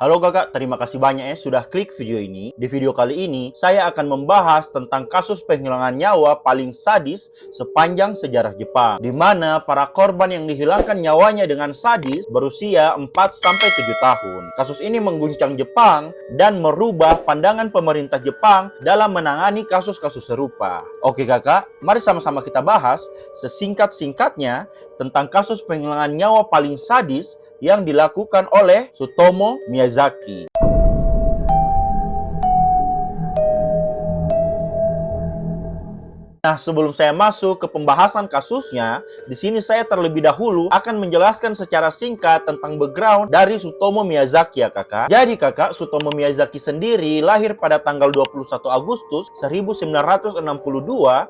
Halo kakak, terima kasih banyak ya sudah klik video ini. Di video kali ini, saya akan membahas tentang kasus penghilangan nyawa paling sadis sepanjang sejarah Jepang. Di mana para korban yang dihilangkan nyawanya dengan sadis berusia 4-7 tahun. Kasus ini mengguncang Jepang dan merubah pandangan pemerintah Jepang dalam menangani kasus-kasus serupa. Oke kakak, mari sama-sama kita bahas sesingkat-singkatnya tentang kasus penghilangan nyawa paling sadis yang dilakukan oleh Tsutomu Miyazaki. Nah, sebelum saya masuk ke pembahasan kasusnya, di sini saya terlebih dahulu akan menjelaskan secara singkat tentang background dari Tsutomu Miyazaki ya kakak. Jadi kakak, Tsutomu Miyazaki sendiri lahir pada tanggal 21 Agustus 1962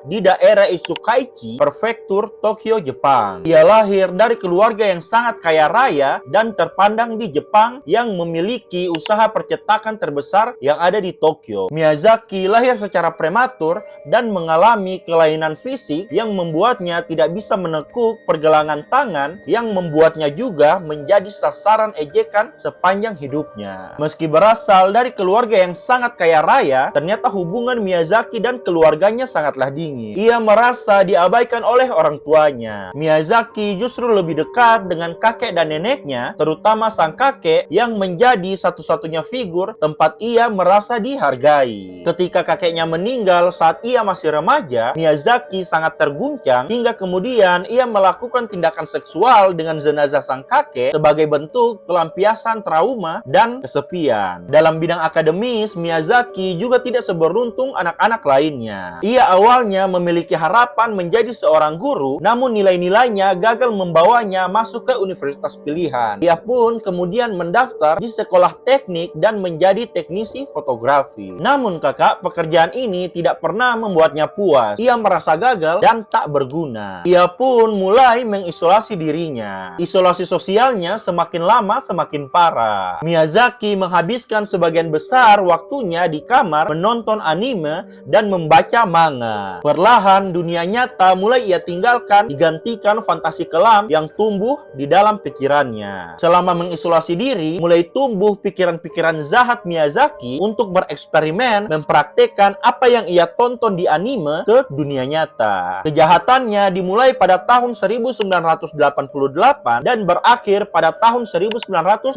di daerah Isukaichi, Prefektur Tokyo, Jepang. Ia lahir dari keluarga yang sangat kaya raya dan terpandang di Jepang yang memiliki usaha percetakan terbesar yang ada di Tokyo. Miyazaki lahir secara prematur dan mengalami kelainan fisik yang membuatnya tidak bisa menekuk pergelangan tangan yang membuatnya juga menjadi sasaran ejekan sepanjang hidupnya. Meski berasal dari keluarga yang sangat kaya raya, ternyata hubungan Miyazaki dan keluarganya sangatlah dingin. Ia merasa diabaikan oleh orang tuanya. Miyazaki justru lebih dekat dengan kakek dan neneknya, terutama sang kakek yang menjadi satu-satunya figur tempat ia merasa dihargai. Ketika kakeknya meninggal saat ia masih remaja, Miyazaki sangat terguncang hingga kemudian ia melakukan tindakan seksual dengan jenazah sang kakek sebagai bentuk pelampiasan trauma dan kesepian. Dalam bidang akademis, Miyazaki juga tidak seberuntung anak-anak lainnya. Ia awalnya memiliki harapan menjadi seorang guru, namun nilai-nilainya gagal membawanya masuk ke universitas pilihan. Ia pun kemudian mendaftar di sekolah teknik dan menjadi teknisi fotografi. Namun kakak, pekerjaan ini tidak pernah membuatnya puas. Ia merasa gagal dan tak berguna. Ia pun mulai mengisolasi dirinya. Isolasi sosialnya semakin lama semakin parah. Miyazaki menghabiskan sebagian besar waktunya di kamar menonton anime dan membaca manga. Perlahan dunia nyata mulai ia tinggalkan, digantikan fantasi kelam yang tumbuh di dalam pikirannya. Selama mengisolasi diri, mulai tumbuh pikiran-pikiran jahat Miyazaki untuk bereksperimen mempraktekkan apa yang ia tonton di anime ke dunia nyata. Kejahatannya dimulai pada tahun 1988 dan berakhir pada tahun 1989,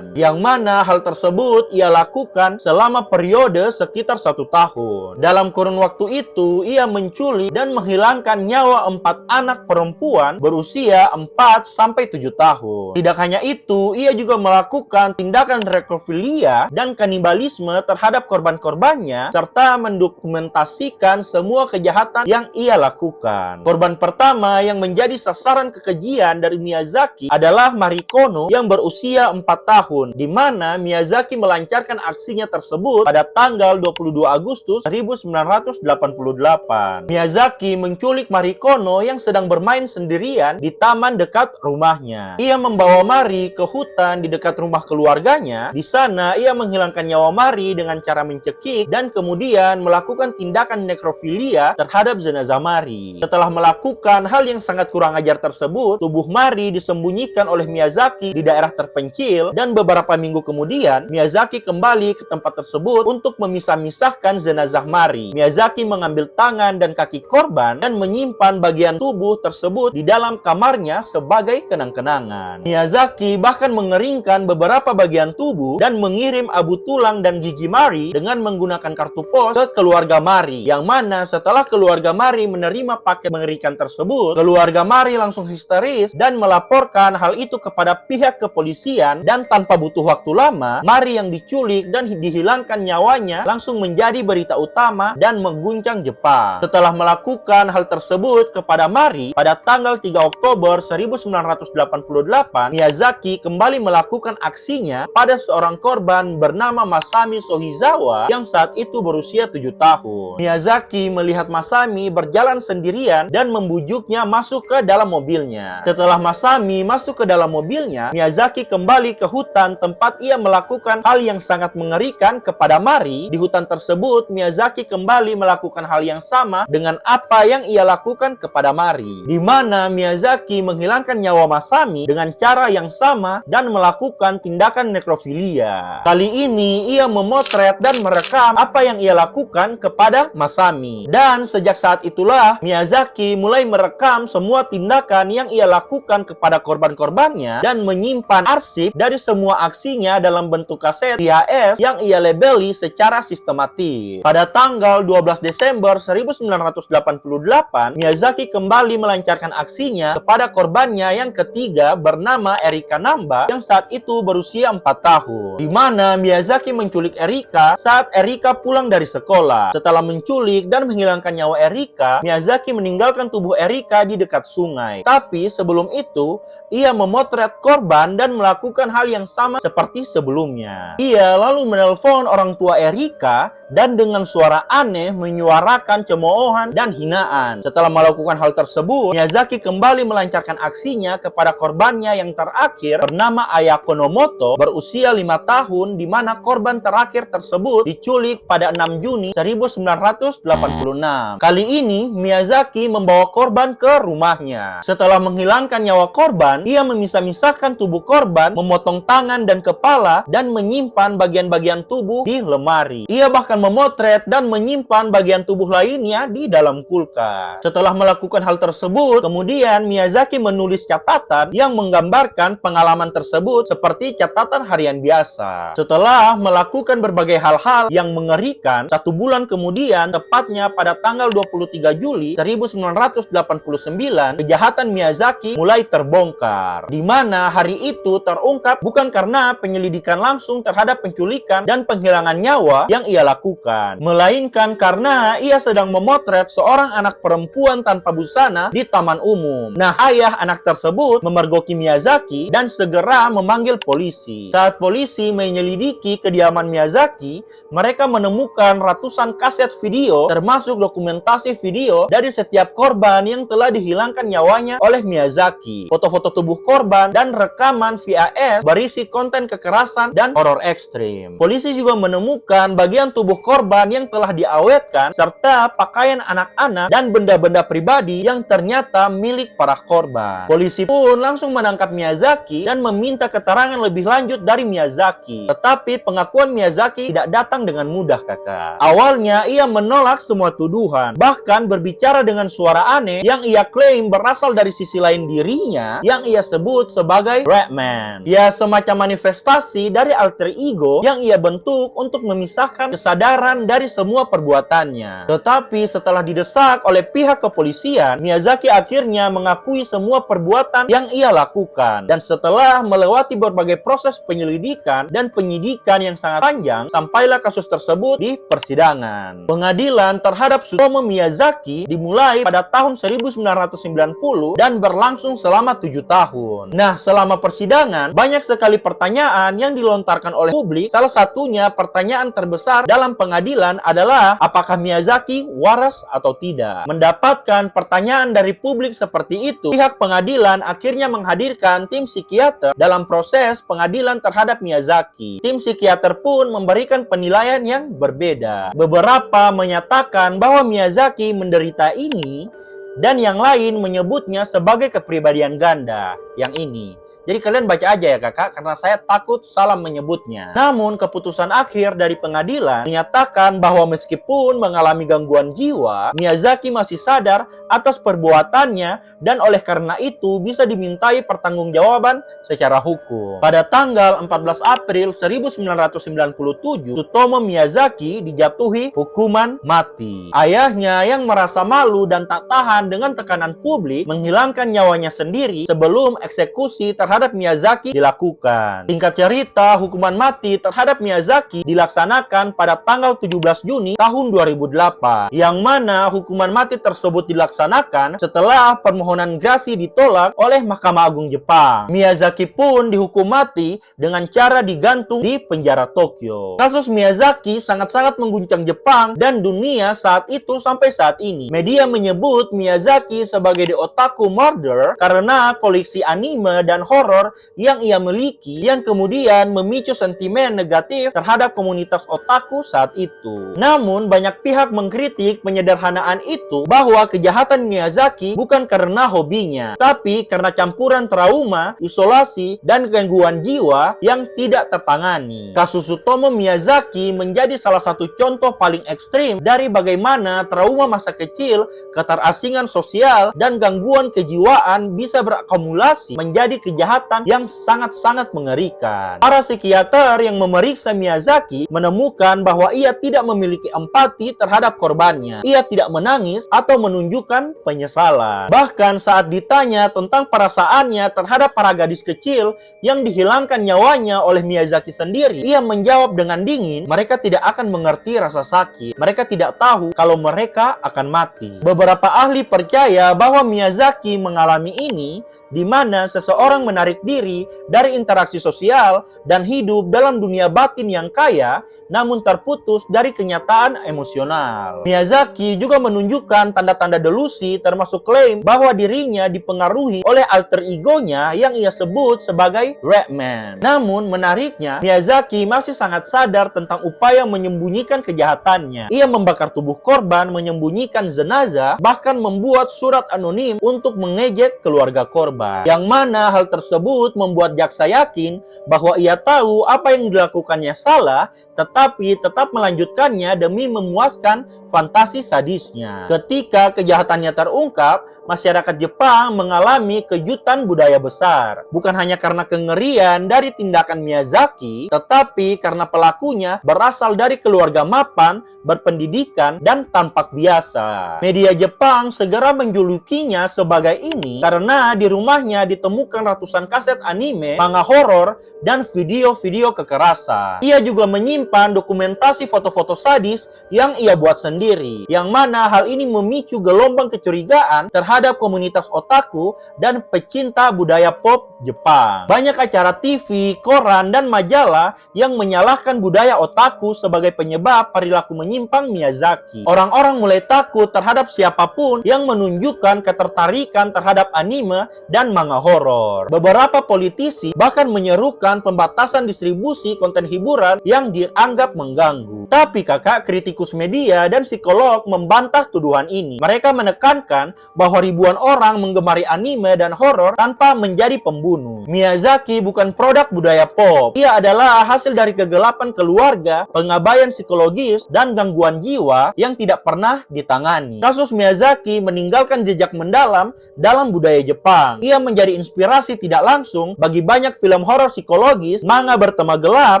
yang mana hal tersebut ia lakukan selama periode sekitar 1 tahun. Dalam kurun waktu itu, ia menculik dan menghilangkan nyawa 4 anak perempuan berusia 4-7 tahun. Tidak hanya itu, ia juga melakukan tindakan nekrofilia dan kanibalisme terhadap korban-korbannya serta mendokumentasikan semua kejahatan yang ia lakukan. Korban pertama yang menjadi sasaran kekejian dari Miyazaki adalah Marikono yang berusia 4 tahun, di mana Miyazaki melancarkan aksinya tersebut pada tanggal 22 Agustus 1988. Miyazaki menculik Marikono yang sedang bermain sendirian di taman dekat rumahnya. Ia membawa Mari ke hutan di dekat rumah keluarganya. Di sana ia menghilangkan nyawa Mari dengan cara mencekik dan kemudian melakukan tindakan nekrofilia terhadap jenazah Mari. Setelah melakukan hal yang sangat kurang ajar tersebut, tubuh Mari disembunyikan oleh Miyazaki di daerah terpencil dan beberapa minggu kemudian Miyazaki kembali ke tempat tersebut untuk memisah-misahkan jenazah Mari. Miyazaki mengambil tangan dan kaki korban dan menyimpan bagian tubuh tersebut di dalam kamarnya sebagai kenang-kenangan. Miyazaki bahkan mengeringkan beberapa bagian tubuh dan mengirim abu tulang dan gigi Mari dengan menggunakan kartu pos ke keluarga Mari, yang mana setelah keluarga Mari menerima paket mengerikan tersebut, keluarga Mari langsung histeris dan melaporkan hal itu kepada pihak kepolisian, dan tanpa butuh waktu lama, Mari yang diculik dan dihilangkan nyawanya langsung menjadi berita utama dan mengguncang Jepang. Setelah melakukan hal tersebut kepada Mari, pada tanggal 3 Oktober 1988, Miyazaki kembali melakukan aksinya pada seorang korban bernama Masami Sohizawa yang saat itu berusia 7 tahun. Miyazaki Miyazaki melihat Masami berjalan sendirian dan membujuknya masuk ke dalam mobilnya. Setelah Masami masuk ke dalam mobilnya, Miyazaki kembali ke hutan tempat ia melakukan hal yang sangat mengerikan kepada Mari. Di hutan tersebut, Miyazaki kembali melakukan hal yang sama dengan apa yang ia lakukan kepada Mari, di mana Miyazaki menghilangkan nyawa Masami dengan cara yang sama dan melakukan tindakan nekrofilia. Kali ini ia memotret dan merekam apa yang ia lakukan kepada Masami. Dan sejak saat itulah Miyazaki mulai merekam semua tindakan yang ia lakukan kepada korban-korbannya dan menyimpan arsip dari semua aksinya dalam bentuk kaset VHS yang ia labeli secara sistematis. Pada tanggal 12 Desember 1988, Miyazaki kembali melancarkan aksinya kepada korbannya yang ketiga bernama Erika Namba yang saat itu berusia 4 tahun. Di mana Miyazaki menculik Erika saat Erika pulang dari sekolah. Setelah menculik dan menghilangkan nyawa Erika, Miyazaki meninggalkan tubuh Erika di dekat sungai. Tapi sebelum itu, ia memotret korban dan melakukan hal yang sama seperti sebelumnya. Ia lalu menelpon orang tua Erika dan dengan suara aneh menyuarakan cemoohan dan hinaan. Setelah melakukan hal tersebut, Miyazaki kembali melancarkan aksinya kepada korbannya yang terakhir bernama Ayako Nomoto berusia 5 tahun, di mana korban terakhir tersebut diculik pada 6 Juni 1986. Kali ini Miyazaki membawa korban ke rumahnya. Setelah menghilangkan nyawa korban, ia memisah-misahkan tubuh korban, memotong tangan dan kepala dan menyimpan bagian-bagian tubuh di lemari. Ia bahkan memotret dan menyimpan bagian tubuh lainnya di dalam kulkas. Setelah melakukan hal tersebut, kemudian Miyazaki menulis catatan yang menggambarkan pengalaman tersebut seperti catatan harian biasa. Setelah melakukan berbagai hal-hal yang mengerikan, 1 bulan kemudian, tepatnya pada tanggal 23 Juli 1989, kejahatan Miyazaki mulai terbongkar. Di mana hari itu terungkap bukan karena penyelidikan langsung terhadap penculikan dan penghilangan nyawa yang ia lakukan, melainkan karena ia sedang memotret seorang anak perempuan tanpa busana di taman umum. Nah, ayah anak tersebut memergoki Miyazaki dan segera memanggil polisi. Saat polisi menyelidiki kediaman Miyazaki, mereka menemukan ratusan kaset video termasuk dokumentasi video dari setiap korban yang telah dihilangkan nyawanya oleh Miyazaki, foto-foto tubuh korban, dan rekaman VHS berisi konten kekerasan dan horor ekstrim. Polisi juga menemukan bagian tubuh korban yang telah diawetkan serta pakaian anak-anak dan benda-benda pribadi yang ternyata milik para korban. Polisi pun langsung menangkap Miyazaki dan meminta keterangan lebih lanjut dari Miyazaki. Tetapi pengakuan Miyazaki tidak datang dengan mudah, kakak. Awalnya ia menolak semua tuduhan, bahkan berbicara dengan suara aneh yang ia klaim berasal dari sisi lain dirinya yang ia sebut sebagai Redman. Ya, semacam manifestasi dari alter ego yang ia bentuk untuk memisahkan kesadaran dari semua perbuatannya. Tetapi setelah didesak oleh pihak kepolisian, Miyazaki akhirnya mengakui semua perbuatan yang ia lakukan. Dan setelah melewati berbagai proses penyelidikan dan penyidikan yang sangat panjang, sampailah kasus tersebut di persidangan. Pengadilan terhadap Tsutomu Miyazaki dimulai pada tahun 1990 dan berlangsung selama 7 tahun. Nah, selama persidangan, banyak sekali pertanyaan yang dilontarkan oleh publik. Salah satunya pertanyaan terbesar dalam pengadilan adalah apakah Miyazaki waras atau tidak. Mendapatkan pertanyaan dari publik seperti itu, pihak pengadilan akhirnya menghadirkan tim psikiater dalam proses pengadilan terhadap Miyazaki. Tim psikiater pun memberikan penilaian yang berbeda. Beberapa menyatakan bahwa Miyazaki menderita ini, dan yang lain menyebutnya sebagai kepribadian ganda yang ini. Jadi kalian baca aja ya kakak, karena saya takut salah menyebutnya. Namun keputusan akhir dari pengadilan menyatakan bahwa meskipun mengalami gangguan jiwa, Miyazaki masih sadar atas perbuatannya dan oleh karena itu bisa dimintai pertanggungjawaban secara hukum. Pada tanggal 14 April 1997, Tsutomu Miyazaki dijatuhi hukuman mati. Ayahnya yang merasa malu dan tak tahan dengan tekanan publik menghilangkan nyawanya sendiri sebelum eksekusi terhadap terhadap Miyazaki dilakukan. Singkat cerita, hukuman mati terhadap Miyazaki dilaksanakan pada tanggal 17 Juni tahun 2008, yang mana hukuman mati tersebut dilaksanakan setelah permohonan grasi ditolak oleh Mahkamah Agung Jepang. Miyazaki pun dihukum mati dengan cara digantung di penjara Tokyo. Kasus Miyazaki sangat-sangat mengguncang Jepang dan dunia saat itu sampai saat ini. Media menyebut Miyazaki sebagai the otaku murderer karena koleksi anime dan horor yang ia miliki, yang kemudian memicu sentimen negatif terhadap komunitas otaku saat itu. Namun, banyak pihak mengkritik penyederhanaan itu bahwa kejahatan Miyazaki bukan karena hobinya, tapi karena campuran trauma, isolasi, dan gangguan jiwa yang tidak tertangani. Kasus Tsutomu Miyazaki menjadi salah satu contoh paling ekstrim dari bagaimana trauma masa kecil, keterasingan sosial, dan gangguan kejiwaan bisa berakumulasi menjadi kejahatan yang sangat-sangat mengerikan. Para psikiater yang memeriksa Miyazaki menemukan bahwa ia tidak memiliki empati terhadap korbannya. Ia tidak menangis atau menunjukkan penyesalan. Bahkan saat ditanya tentang perasaannya terhadap para gadis kecil yang dihilangkan nyawanya oleh Miyazaki sendiri, ia menjawab dengan dingin, mereka tidak akan mengerti rasa sakit. Mereka tidak tahu kalau mereka akan mati. Beberapa ahli percaya bahwa Miyazaki mengalami ini di mana seseorang menarik diri dari interaksi sosial dan hidup dalam dunia batin yang kaya, namun terputus dari kenyataan emosional. Miyazaki juga menunjukkan tanda-tanda delusi, termasuk klaim bahwa dirinya dipengaruhi oleh alter egonya yang ia sebut sebagai Redman. Namun menariknya, Miyazaki masih sangat sadar tentang upaya menyembunyikan kejahatannya. Ia membakar tubuh korban, menyembunyikan jenazah, bahkan membuat surat anonim untuk mengejek keluarga korban. Yang mana hal tersebut membuat jaksa yakin bahwa ia tahu apa yang dilakukannya salah, tetapi tetap melanjutkannya demi memuaskan fantasi sadisnya. Ketika kejahatannya terungkap, masyarakat Jepang mengalami kejutan budaya besar. Bukan hanya karena kengerian dari tindakan Miyazaki, tetapi karena pelakunya berasal dari keluarga mapan, berpendidikan, dan tampak biasa. Media Jepang segera menjulukinya sebagai ini karena di rumahnya ditemukan ratusan kaset anime, manga horor, dan video-video kekerasan. Ia juga menyimpan dokumentasi foto-foto sadis yang ia buat sendiri, yang mana hal ini memicu gelombang kecurigaan terhadap komunitas otaku dan pecinta budaya pop Jepang. Banyak acara TV, koran, dan majalah yang menyalahkan budaya otaku sebagai penyebab perilaku menyimpang Miyazaki. Orang-orang mulai takut terhadap siapapun yang menunjukkan ketertarikan terhadap anime dan manga horor. Beberapa politisi bahkan menyerukan pembatasan distribusi konten hiburan yang dianggap mengganggu. Tapi kritikus media dan psikolog membantah tuduhan ini. Mereka menekankan bahwa ribuan orang menggemari anime dan horor tanpa menjadi pembunuh. Miyazaki bukan produk budaya pop. Ia adalah hasil dari kegelapan keluarga, pengabaian psikologis, dan gangguan jiwa yang tidak pernah ditangani. Kasus Miyazaki meninggalkan jejak mendalam dalam budaya Jepang. Ia menjadi inspirasi tidak langsung bagi banyak film horor psikologis, manga bertema gelap,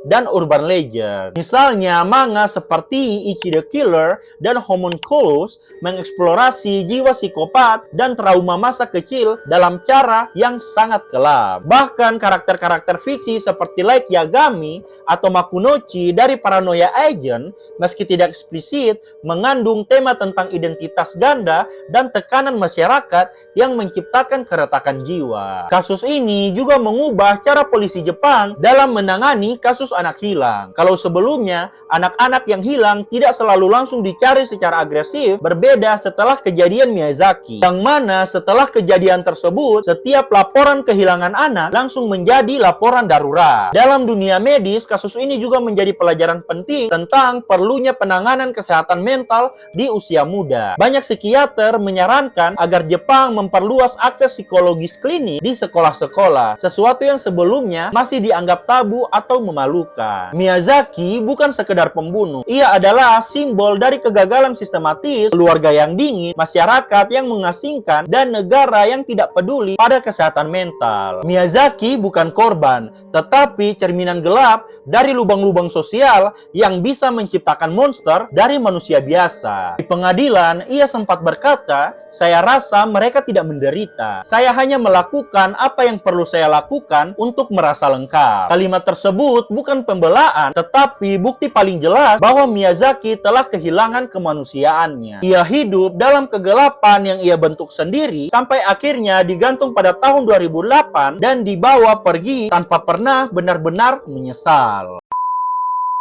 dan urban legend. Misalnya, manga seperti Ichi the Killer dan Homunculus mengeksplorasi jiwa psikopat dan trauma masa kecil dalam cara yang sangat gelap. Bahkan karakter-karakter fiksi seperti Light Yagami atau Makunochi dari Paranoia Agent, meski tidak eksplisit, mengandung tema tentang identitas ganda dan tekanan masyarakat yang menciptakan keretakan jiwa. Kasus ini juga mengubah cara polisi Jepang dalam menangani kasus anak hilang. Kalau sebelumnya, anak-anak yang hilang tidak selalu langsung dicari secara agresif, berbeda setelah kejadian Miyazaki, yang mana setelah kejadian tersebut, setiap laporan kehilangan anak langsung menjadi laporan darurat. Dalam dunia medis, kasus ini juga menjadi pelajaran penting tentang perlunya penanganan kesehatan mental di usia muda. Banyak psikiater menyarankan agar Jepang memperluas akses psikologis klinis di sekolah-sekolah, sesuatu yang sebelumnya masih dianggap tabu atau memalukan. Miyazaki bukan sekedar pembunuh. Ia adalah simbol dari kegagalan sistematis, keluarga yang dingin, masyarakat yang mengasingkan, dan negara yang tidak peduli pada kesehatan mental. Miyazaki bukan korban, tetapi cerminan gelap dari lubang-lubang sosial yang bisa menciptakan monster dari manusia biasa. Di pengadilan, ia sempat berkata, "Saya rasa mereka tidak menderita. Saya hanya melakukan apa yang yang perlu saya lakukan untuk merasa lengkap. Kalimat tersebut bukan pembelaan, tetapi bukti paling jelas bahwa Miyazaki telah kehilangan kemanusiaannya. Ia hidup dalam kegelapan yang ia bentuk sendiri sampai akhirnya digantung pada tahun 2008 dan dibawa pergi tanpa pernah benar-benar menyesal.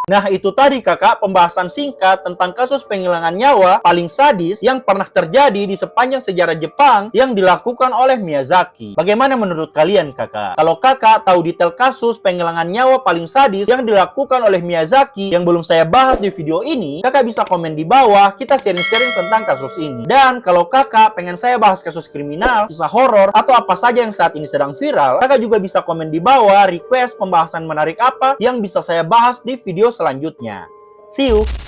Nah, itu tadi kakak pembahasan singkat tentang kasus penghilangan nyawa paling sadis yang pernah terjadi di sepanjang sejarah Jepang yang dilakukan oleh Miyazaki. Bagaimana menurut kalian kakak? Kalau kakak tahu detail kasus penghilangan nyawa paling sadis yang dilakukan oleh Miyazaki yang belum saya bahas di video ini, kakak bisa komen di bawah, kita sharing-sharing tentang kasus ini. Dan kalau kakak pengen saya bahas kasus kriminal, kisah horor, atau apa saja yang saat ini sedang viral, kakak juga bisa komen di bawah request pembahasan menarik apa yang bisa saya bahas di video selanjutnya. See you!